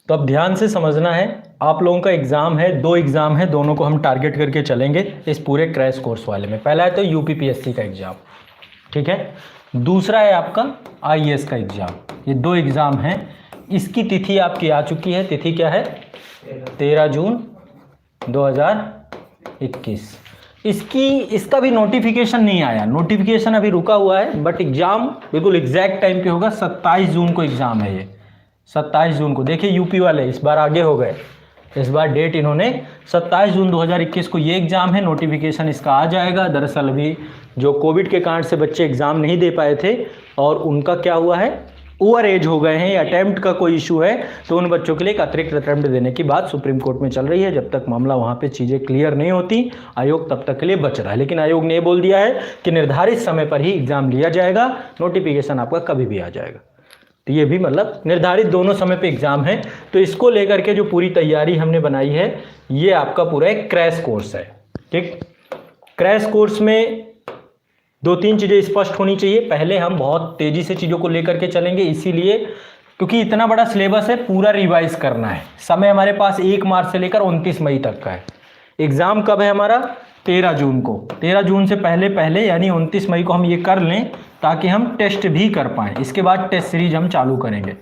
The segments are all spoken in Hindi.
तो अब ध्यान से समझना है, आप लोगों का एग्ज़ाम है, 2 एग्ज़ाम है, दोनों को हम टारगेट करके चलेंगे इस पूरे क्रैश कोर्स वाले में। पहला है तो यूपीपीएससी का एग्ज़ाम, ठीक है। दूसरा है आपका आईएएस का एग्ज़ाम। ये 2 एग्ज़ाम हैं। इसकी तिथि आपकी आ चुकी है। तिथि क्या है? 13 जून 2021। इसका भी नोटिफिकेशन नहीं आया, नोटिफिकेशन अभी रुका हुआ है, बट एग्ज़ाम बिल्कुल एग्जैक्ट टाइम पे होगा। 27 जून को एग्ज़ाम है ये, 27 जून को। देखिए यूपी वाले इस बार आगे हो गए, इस बार डेट इन्होंने 27 जून 2021 को ये एग्ज़ाम है। नोटिफिकेशन इसका आ जाएगा। दरअसल अभी जो कोविड के कारण से बच्चे एग्ज़ाम नहीं दे पाए थे और उनका क्या हुआ है, ओवर एज हो गए हैं या अटैम्प्ट का कोई इशू है, तो उन बच्चों के लिए एक अतिरिक्त अटैम्प्ट देने की बात सुप्रीम कोर्ट में चल रही है। जब तक मामला वहाँ पे चीज़ें क्लियर नहीं होती, आयोग तब तक के लिए बच रहा है। लेकिन आयोग ने बोल दिया है कि निर्धारित समय पर ही एग्ज़ाम लिया जाएगा, नोटिफिकेशन आपका कभी भी आ जाएगा। तो ये भी मतलब निर्धारित दोनों समय पे एग्ज़ाम है। तो इसको लेकर के जो पूरी तैयारी हमने बनाई है, ये आपका पूरा एक क्रैश कोर्स है, ठीक। क्रैश कोर्स में 2-3 चीज़ें स्पष्ट होनी चाहिए। पहले हम बहुत तेज़ी से चीज़ों को लेकर के चलेंगे, इसीलिए क्योंकि इतना बड़ा सिलेबस है, पूरा रिवाइज करना है। समय हमारे पास 1 मार्च से लेकर 29 मई तक का है। एग्ज़ाम कब है हमारा? 13 जून को। 13 जून से पहले पहले यानी 29 मई को हम ये कर लें, ताकि हम टेस्ट भी कर पाएँ। इसके बाद टेस्ट सीरीज हम चालू करेंगे,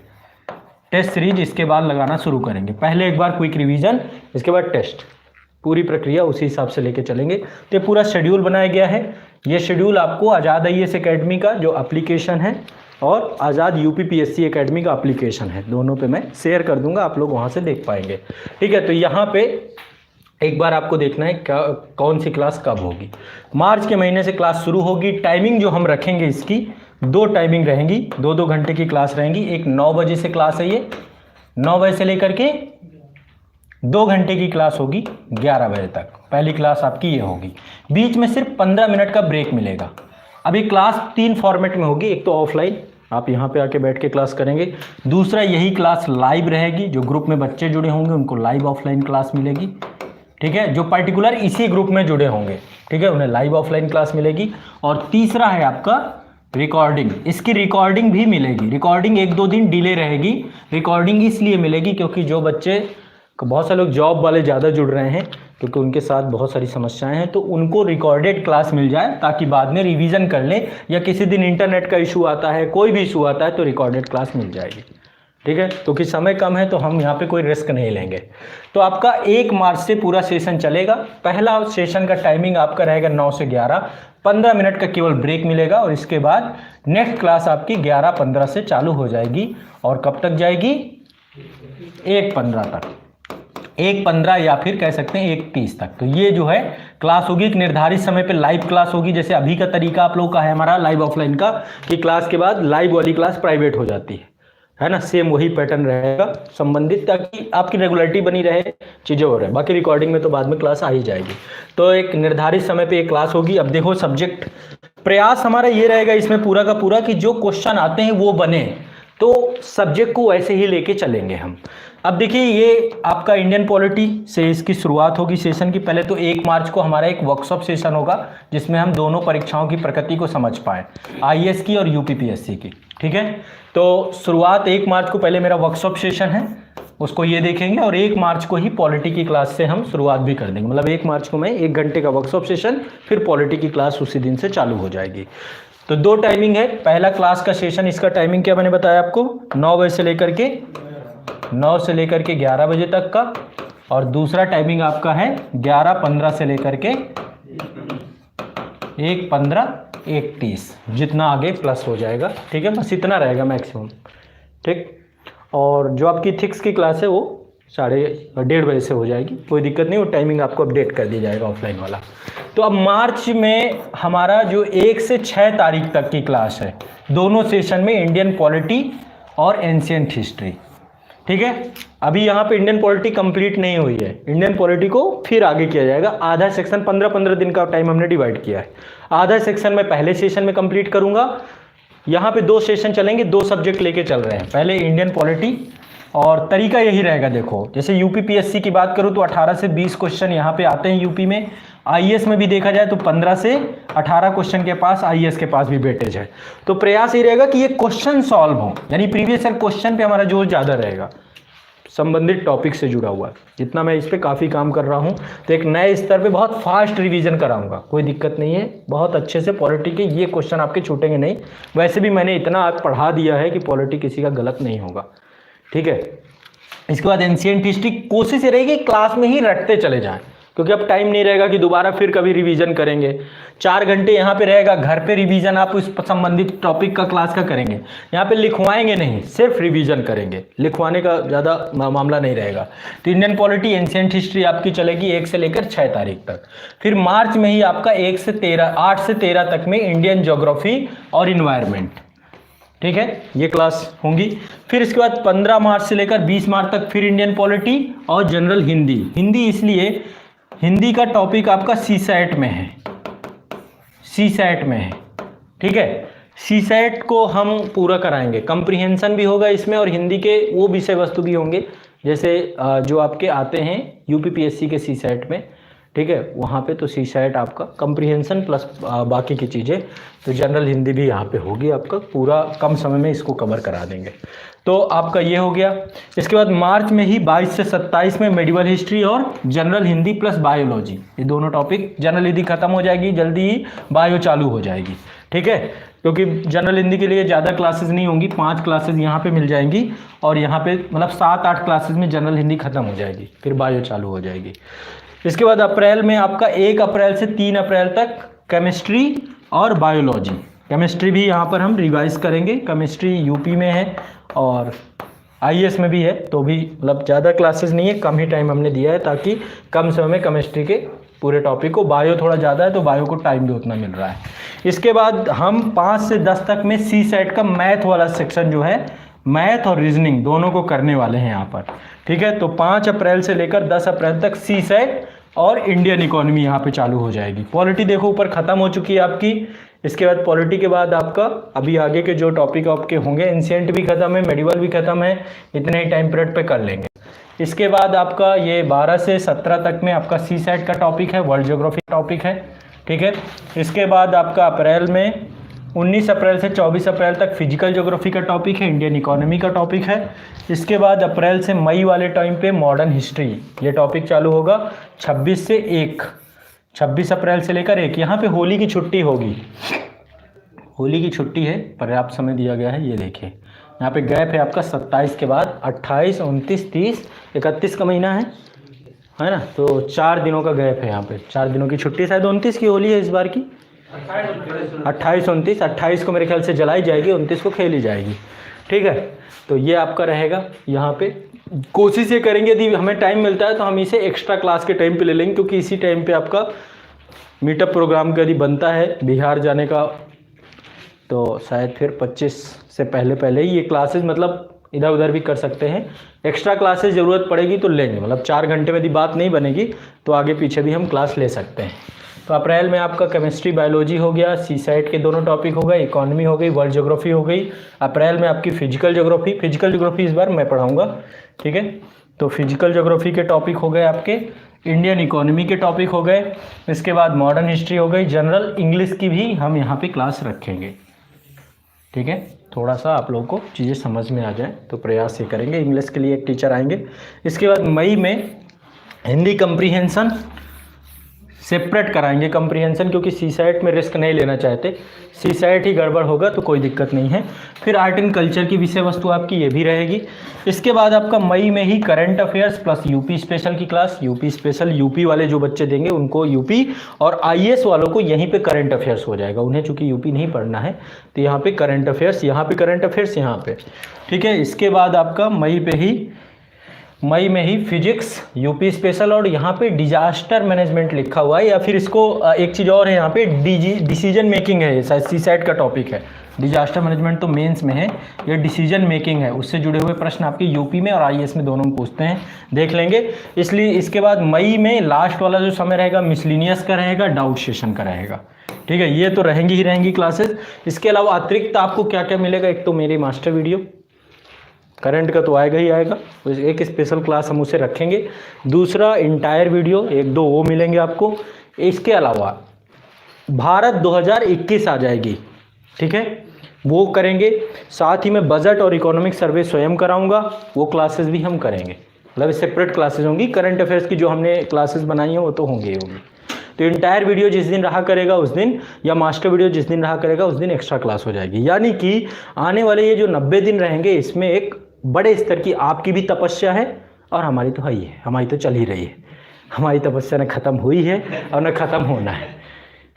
टेस्ट सीरीज इसके बाद लगाना शुरू करेंगे। पहले एक बार क्विक रिवीजन, इसके बाद टेस्ट, पूरी प्रक्रिया उसी हिसाब से लेके चलेंगे। तो ये पूरा शेड्यूल बनाया गया है। ये शेड्यूल आपको आज़ाद आईएएस एकेडमी का जो एप्लीकेशन है और आज़ाद यूपीपीएससी एकेडमी का एप्लीकेशन है, दोनों पे मैं शेयर कर दूंगा, आप लोग वहाँ से देख पाएंगे, ठीक है। तो यहाँ पे एक बार आपको देखना है क्या कौन सी क्लास कब होगी। मार्च के महीने से क्लास शुरू होगी। टाइमिंग जो हम रखेंगे इसकी 2 टाइमिंग रहेंगी, 2-2 घंटे की क्लास रहेंगी। एक 9 बजे से क्लास है, ये 9 बजे से लेकर के 2 घंटे की क्लास होगी 11 बजे तक। पहली क्लास आपकी ये होगी। बीच में सिर्फ 15 मिनट का ब्रेक मिलेगा। अभी क्लास 3 फॉर्मेट में होगी। एक तो ऑफलाइन, आप यहाँ पे आके बैठ के क्लास करेंगे। दूसरा यही क्लास लाइव रहेगी, जो ग्रुप में बच्चे जुड़े होंगे उनको लाइव ऑफलाइन क्लास मिलेगी, ठीक है। जो पर्टिकुलर इसी ग्रुप में जुड़े होंगे, ठीक है, उन्हें लाइव ऑफलाइन क्लास मिलेगी। और तीसरा है आपका रिकॉर्डिंग। इसकी रिकॉर्डिंग भी मिलेगी। रिकॉर्डिंग 1-2 दिन डिले रहेगी। रिकॉर्डिंग इसलिए मिलेगी क्योंकि जो बच्चे, बहुत सारे लोग जॉब वाले ज़्यादा जुड़ रहे हैं, क्योंकि उनके साथ बहुत सारी समस्याएं हैं, तो उनको रिकॉर्डेड क्लास मिल जाए ताकि बाद में रिवीजन कर लें, या किसी दिन इंटरनेट का इशू आता है, कोई भी इशू आता है, तो रिकॉर्डेड क्लास मिल जाएगी, ठीक है। क्योंकि समय कम है तो हम यहाँ पे कोई रिस्क नहीं लेंगे। तो आपका 1 मार्च से पूरा सेशन चलेगा। पहला सेशन का टाइमिंग आपका रहेगा 9 से 11, 15 मिनट का केवल ब्रेक मिलेगा। और इसके बाद नेक्स्ट क्लास आपकी 11:15 से चालू हो जाएगी और कब तक जाएगी? 1:15 तक, 1:15 या फिर कह सकते हैं 1:30 तक। तो ये जो है क्लास होगी, एक निर्धारित समय पे लाइव क्लास होगी। जैसे अभी का तरीका आप लोग का है हमारा लाइव ऑफलाइन का, कि क्लास के बाद लाइव वाली क्लास प्राइवेट हो जाती है ना। सेम वही पैटर्न रहेगा संबंधित, ताकि आपकी रेगुलरिटी बनी रहे, चीज़ें हो रहे। बाकी रिकॉर्डिंग में तो बाद में क्लास आ ही जाएगी। तो एक निर्धारित समय पे एक क्लास होगी। अब देखो सब्जेक्ट प्रयास हमारा ये रहेगा इसमें पूरा का पूरा कि जो क्वेश्चन आते हैं वो बने, तो सब्जेक्ट को वैसे ही लेके चलेंगे हम। अब देखिए ये आपका इंडियन पॉलिटी से इसकी शुरुआत होगी सेशन की। पहले तो 1 मार्च को हमारा एक वर्कशॉप सेशन होगा, जिसमें हम दोनों परीक्षाओं की प्रकृति को समझ पाएँ, आईएएस की और यूपीपीएससी की, ठीक है। तो शुरुआत 1 मार्च को पहले मेरा वर्कशॉप सेशन है, उसको ये देखेंगे। और 1 मार्च को ही पॉलिटी की क्लास से हम शुरुआत भी कर देंगे। मतलब 1 मार्च को मैं 1 घंटे का वर्कशॉप सेशन, फिर पॉलिटी की क्लास उसी दिन से चालू हो जाएगी। तो 2 टाइमिंग है। पहला क्लास का सेशन, इसका टाइमिंग क्या मैंने बताया आपको, 9 बजे से लेकर के 11 बजे तक का। और दूसरा टाइमिंग आपका है 11:15 से लेकर के 1:15, 1:30, जितना आगे प्लस हो जाएगा, ठीक है। बस इतना रहेगा मैक्सिमम, ठीक। और जो आपकी इथिक्स की क्लास है वो 1:30 बजे से हो जाएगी, कोई दिक्कत नहीं, वो टाइमिंग आपको अपडेट कर दी जाएगा ऑफलाइन वाला। तो अब मार्च में हमारा जो 1 से 6 तारीख तक की क्लास है, दोनों सेशन में इंडियन पॉलिटी और एंशिएंट हिस्ट्री, ठीक है। अभी यहाँ पे इंडियन पॉलिटी कंप्लीट नहीं हुई है। इंडियन पॉलिटी को फिर आगे किया जाएगा। आधा सेक्शन 15-15 दिन का टाइम हमने डिवाइड किया है। आधा सेक्शन में पहले सेशन में कंप्लीट करूँगा। यहाँ पे 2 सेशन चलेंगे, 2 सब्जेक्ट लेके चल रहे हैं। पहले इंडियन पॉलिटी, और तरीका यही रहेगा। देखो जैसे यूपीपीएससी की बात करूँ तो 18 से 20 क्वेश्चन यहाँ पे आते हैं यूपी में। आईएएस में भी देखा जाए तो 15 से 18 क्वेश्चन के पास आईएएस के पास भी वेटेज है। तो प्रयास ये रहेगा कि ये क्वेश्चन सॉल्व हो, यानी प्रीवियस ईयर क्वेश्चन पे हमारा जोर ज़्यादा रहेगा। संबंधित टॉपिक से जुड़ा हुआ है। जितना मैं इस पर काफ़ी काम कर रहा हूँ, तो एक नए स्तर पे बहुत फास्ट रिवीजन कराऊंगा, कोई दिक्कत नहीं है। बहुत अच्छे से पॉलिटी के ये क्वेश्चन आपके छूटेंगे नहीं। वैसे भी मैंने इतना आज पढ़ा दिया है कि पॉलिटी किसी का गलत नहीं होगा, ठीक है। इसके बाद एंशिएंट हिस्ट्री कोशिश ये रहेगी क्लास में ही रटते चले जाएं, क्योंकि अब टाइम नहीं रहेगा कि दोबारा फिर कभी रिवीजन करेंगे। 4 घंटे यहाँ पे रहेगा, घर पे रिवीजन आप उस संबंधित टॉपिक का क्लास का करेंगे। यहाँ पे लिखवाएंगे नहीं, सिर्फ रिवीजन करेंगे, लिखवाने का ज़्यादा मामला नहीं रहेगा। तो इंडियन पॉलिटी एंशिएंट हिस्ट्री आपकी चलेगी 1 से लेकर 6 तारीख तक। फिर मार्च में ही आपका 8 से 13 तक में इंडियन ज्योग्राफी और इन्वायरमेंट, ठीक है, ये क्लास होंगी। फिर इसके बाद 15 मार्च से लेकर 20 मार्च तक फिर इंडियन पॉलिटी और जनरल हिंदी। हिंदी इसलिए, हिंदी का टॉपिक आपका सीसैट में है, सीसैट में है, ठीक है। सीसैट को हम पूरा कराएंगे, कंप्रीहेंशन भी होगा इसमें और हिंदी के वो विषय वस्तु भी होंगे, जैसे जो आपके आते हैं यूपीपीएससी के सीसैट में, ठीक है, वहाँ पे तो सीसैट आपका कंप्रीहेंशन प्लस बाकी की चीज़ें, तो जनरल हिंदी भी यहाँ पे होगी आपका, पूरा कम समय में इसको कवर करा देंगे। तो आपका ये हो गया। इसके बाद मार्च में ही 22 से 27 में मेडिवल हिस्ट्री और जनरल हिंदी प्लस बायोलॉजी, ये दोनों टॉपिक। जनरल हिंदी खत्म हो जाएगी, जल्दी ही बायो चालू हो जाएगी, ठीक है, क्योंकि जनरल हिंदी के लिए ज़्यादा क्लासेस नहीं होंगी, 5 क्लासेस यहाँ पे मिल जाएंगी और यहाँ पे मतलब 7-8 क्लासेस में जनरल हिंदी खत्म हो जाएगी, फिर बायो चालू हो जाएगी। इसके बाद अप्रैल में आपका 1 अप्रैल से 3 अप्रैल तक केमिस्ट्री और बायोलॉजी। केमिस्ट्री भी यहाँ पर हम रिवाइज करेंगे, केमिस्ट्री यूपी में है और आईएएस में भी है, तो भी मतलब ज़्यादा क्लासेस नहीं है, कम ही टाइम हमने दिया है ताकि कम समय में केमिस्ट्री के पूरे टॉपिक को, बायो थोड़ा ज़्यादा है तो बायो को टाइम भी उतना मिल रहा है। इसके बाद हम 5 से 10 तक में सीसैट का मैथ वाला सेक्शन जो है, मैथ और रीजनिंग दोनों को करने वाले हैं यहाँ पर, ठीक है। तो 5 अप्रैल से लेकर 10 अप्रैल तक सीसैट और इंडियन इकोनॉमी यहाँ पे चालू हो जाएगी। पॉलिटी देखो ऊपर ख़त्म हो चुकी है आपकी। इसके बाद पॉलिटी के बाद आपका अभी आगे के जो टॉपिक आपके होंगे, एंशिएंट भी खत्म है, मेडिवल भी खत्म है, इतने ही टाइम पीरियड पे कर लेंगे। इसके बाद आपका ये 12 से 17 तक में आपका सीसैट का टॉपिक है, वर्ल्ड ज्योग्राफी टॉपिक है, ठीक है। इसके बाद आपका अप्रैल में 19 अप्रैल से 24 अप्रैल तक फिजिकल ज्योग्राफी का टॉपिक है, इंडियन इकोनॉमी का टॉपिक है। इसके बाद अप्रैल से मई वाले टाइम पे मॉडर्न हिस्ट्री ये टॉपिक चालू होगा 26 से 1, 26 अप्रैल से लेकर 1। यहाँ पे होली की छुट्टी होगी, होली की छुट्टी है, पर्याप्त समय दिया गया है। ये देखिए यहाँ पे गैप है आपका 27 के बाद 28, 29, 30, 31 का महीना है ना, तो 4 दिनों का गैप है यहाँ पे, 4 दिनों की छुट्टी। शायद 29 की होली है इस बार की, 28, 29, 28 को मेरे ख्याल से जलाई जाएगी, 29 को खेली जाएगी, ठीक है। तो ये आपका रहेगा यहाँ पे। कोशिश ये करेंगे यदि हमें टाइम मिलता है तो हम इसे एक्स्ट्रा क्लास के टाइम पे ले लेंगे, क्योंकि इसी टाइम पे आपका मीटअप प्रोग्राम यदि बनता है बिहार जाने का, तो शायद फिर 25 से पहले ही ये क्लासेस मतलब इधर उधर भी कर सकते हैं। एक्स्ट्रा क्लासेस ज़रूरत पड़ेगी तो लेंगे, मतलब 4 घंटे में यदि बात नहीं बनेगी तो आगे पीछे भी हम क्लास ले सकते हैं। तो अप्रैल में आपका केमिस्ट्री बायोलॉजी हो गया, सीसैट के दोनों टॉपिक हो गए, इकोनॉमी हो गई, वर्ल्ड ज्योग्राफी हो गई। अप्रैल में आपकी फिजिकल ज्योग्राफी इस बार मैं पढ़ाऊँगा, ठीक है। तो फिजिकल ज्योग्राफी के टॉपिक हो गए आपके, इंडियन इकोनॉमी के टॉपिक हो गए। इसके बाद मॉडर्न हिस्ट्री हो गई, जनरल इंग्लिश की भी हम यहाँ पे क्लास रखेंगे, ठीक है। थोड़ा सा आप लोगों को चीज़ें समझ में आ जाए तो प्रयास ये करेंगे। इंग्लिश के लिए एक टीचर आएंगे। इसके बाद मई में हिंदी कंप्रीहेंशन सेपरेट कराएंगे, कंप्रीहेंशन, क्योंकि सीसैट में रिस्क नहीं लेना चाहते, सीसैट ही गड़बड़ होगा तो कोई दिक्कत नहीं है। फिर आर्ट एंड कल्चर की विषय वस्तु आपकी ये भी रहेगी। इसके बाद आपका मई में ही current affairs plus UP special की क्लास। यूपी स्पेशल यूपी वाले जो बच्चे देंगे उनको यूपी, और आईएएस वालों को यहीं पे करंट अफेयर्स हो जाएगा, उन्हें चूंकि यूपी नहीं पढ़ना है तो यहाँ पे करंट अफेयर्स, यहाँ पे करंट अफेयर्स, यहाँ पे, ठीक है। इसके बाद आपका मई में ही फिजिक्स यूपी स्पेशल, और यहाँ पे डिजास्टर मैनेजमेंट लिखा हुआ है, या फिर इसको एक चीज़ और है यहाँ पे डिसीजन मेकिंग है, शायद सीसैट का टॉपिक है। डिजास्टर मैनेजमेंट तो मेंस में है, ये डिसीजन मेकिंग है, उससे जुड़े हुए प्रश्न आपके यूपी में और आईएएस में दोनों में पूछते हैं, देख लेंगे। इसलिए इसके बाद मई में लास्ट वाला जो समय रहेगा मिसलिनियस का रहेगा, डाउट सेशन का रहेगा, ठीक है। ये तो रहेंगी ही रहेंगी क्लासेस। इसके अलावा अतिरिक्त आपको क्या क्या मिलेगा, एक तो मेरी मास्टर वीडियो, करंट का तो आएगा ही आएगा, एक स्पेशल क्लास हम उसे रखेंगे। दूसरा इंटायर वीडियो 1-2 वो मिलेंगे आपको। इसके अलावा भारत 2021 आ जाएगी, ठीक है। वो करेंगे। साथ ही मैं बजट और इकोनॉमिक सर्वे स्वयं कराऊंगा, वो क्लासेस भी हम करेंगे, मतलब सेपरेट क्लासेस होंगी। करंट अफेयर्स की जो हमने क्लासेस बनाई हैं वो तो होंगी ही होंगी। तो इंटायर वीडियो जिस दिन रहा करेगा उस दिन, या मास्टर वीडियो जिस दिन रहा करेगा उस दिन एक्स्ट्रा क्लास हो जाएगी। यानी कि आने वाले ये जो 90 दिन रहेंगे इसमें एक बड़े स्तर की आपकी भी तपस्या है और हमारी तो है ही है, हमारी तो चल ही रही है। हमारी तपस्या न खत्म हुई है और न खत्म होना है।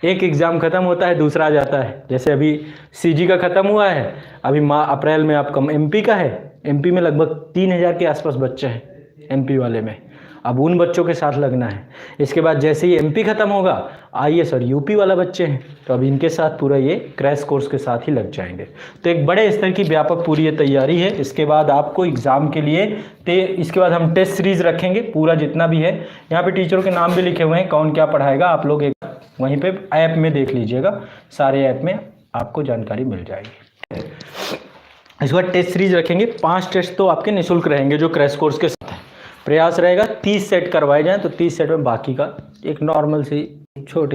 एक एग्ज़ाम खत्म होता है दूसरा आ जाता है। जैसे अभी सीजी का खत्म हुआ है, अभी अप्रैल में आपका एमपी का है। एमपी में लगभग 3000 के आसपास बच्चे हैं एमपी वाले में, अब उन बच्चों के साथ लगना है। इसके बाद जैसे ही एमपी खत्म होगा, आईएएस और यूपी वाला बच्चे हैं, तो अब इनके साथ पूरा ये क्रैश कोर्स के साथ ही लग जाएंगे। तो एक बड़े स्तर की व्यापक पूरी ये तैयारी है। इसके बाद आपको एग्ज़ाम के लिए इसके बाद हम टेस्ट सीरीज रखेंगे पूरा जितना भी है। यहाँ पे टीचरों के नाम भी लिखे हुए हैं, कौन क्या पढ़ाएगा, आप लोग एक वहीं पे ऐप में देख लीजिएगा, सारे ऐप में आपको जानकारी मिल जाएगी। इसके बाद टेस्ट सीरीज रखेंगे, 5 टेस्ट तो आपके निःशुल्क रहेंगे जो क्रैश कोर्स के साथ है। प्रयास रहेगा 30 सेट करवाए जाएं, तो 30 सेट में बाकी का एक नॉर्मल सी छोटी